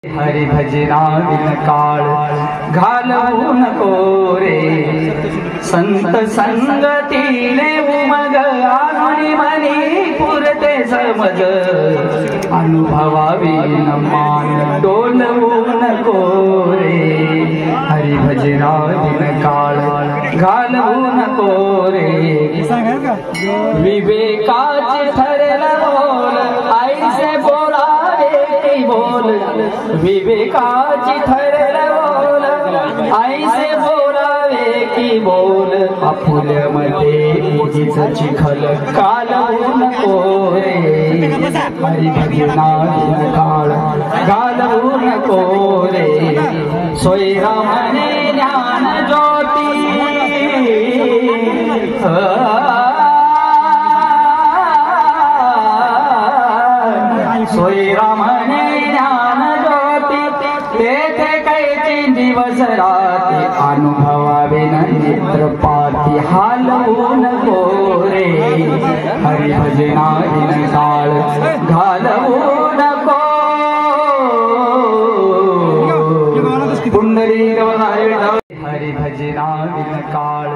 हरि भजना बिन काळ घालवू नको रे, संत संगतीने उमग आनुनी मनी पुरते समज, अनुभवावी न मान डोलवू नको रे, हरि भजना बिन काळ घालवू नको रे, विवेकाचे ठरला बोल ऐसे बोलावे की बोल, विवेकाची ठरल बोल ऐसे बोलावे की बोल, आपुल्यामध्ये उगीच चिखल घालवू नको रे, हरि भजना बिन काळ घालवू नको रे, सोयरामने ज्ञान ज्योती सोयरामने ज्ञान ज्योती, तेथे कैची दिवस राती, अनुभवावे न नेत्रपाती हालवू नको रे, हरि भजना बिन काळ घालवू नको, पुंडलिक हरि भजना बिन काळ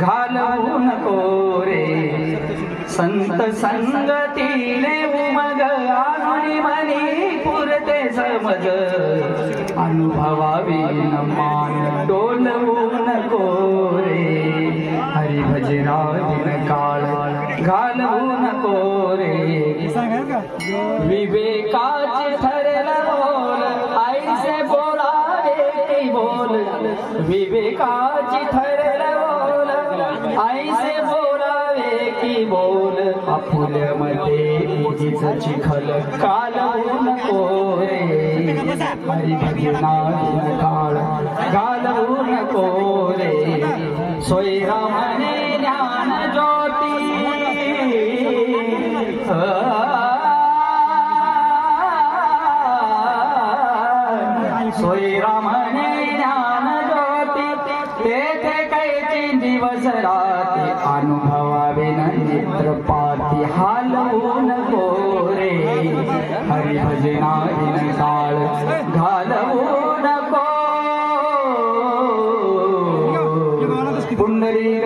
घालवू नको रे, संत संगतीने उमग आनुनी मनी पुरते समज, अनुभवावी न मान डोलवू नको रे, हरि भजना बिन काळ घालवू नको रे, विवेकाचे ठरल बोल ऐसे बोलावे की बोल, विवेकाची ठरल बोल ऐसे बोलावे की बोल, आपुल्यामध्ये उगीच चिखल घालवू नको रे, हरि भजना बिन काळ घालवू नको रे, सोयरामने ज्ञान ज्योती सोयरामने ज्ञान ज्योती, तेथे कैची दिवस राती, अनुभवावे न नेत्रपाती हालवू नको रे, हरि भजना बिन काळ घालवू नको, पुंडलिक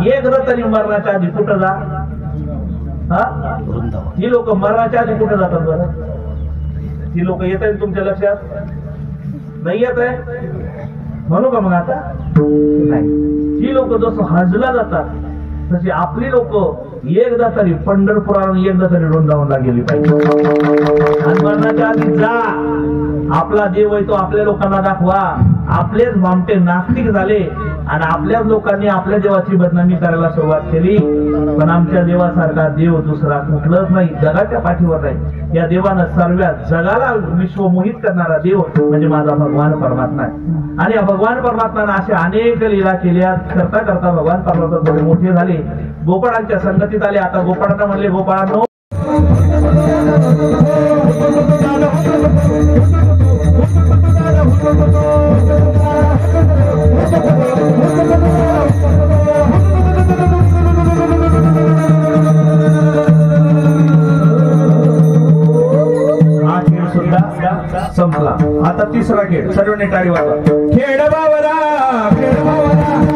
एकदा तरी मरणाच्या आधी कुठं जा? ही लोक मरणाच्या आधी कुठं जातात बरं? ही लोक येत आहेत तुमच्या लक्षात? नाही येत आहे म्हणू का मग आता? नाही. ही लोक जसं हजला जातात तशी आपली लोक एकदा तरी पंढरपुरावर एकदा तरी वृंदावनला गेली पाहिजे. आणि मरणाच्या आधी जा, आपला देव आहे तो आपल्या लोकांना दाखवा. आपलेच भामटे नास्तिक झाले आणि आपल्याच लोकांनी आपल्या देवाची बदनामी करायला सुरुवात केली. पण आमच्या देवासारखा देव दुसरा कुठलाच नाही, जगाच्या पाठीवर नाही. या देवानं सर्व जगाला विश्वमोहित करणारा देव म्हणजे माझा भगवान परमात्मा आहे. आणि या भगवान परमात्म्यानं अशा अनेक लीला केल्या. करता करता भगवान परमात्मा थोडे मोठे झाले, गोपाळांच्या संगतीत आले. आता गोपाळांना म्हणले, गोपाळांनो हा खेळ सुद्धा संपला. आता तिसरा खेळ, सर्वांनी टाळी वाजवा. खेळ बावरा, खेळ बावरा.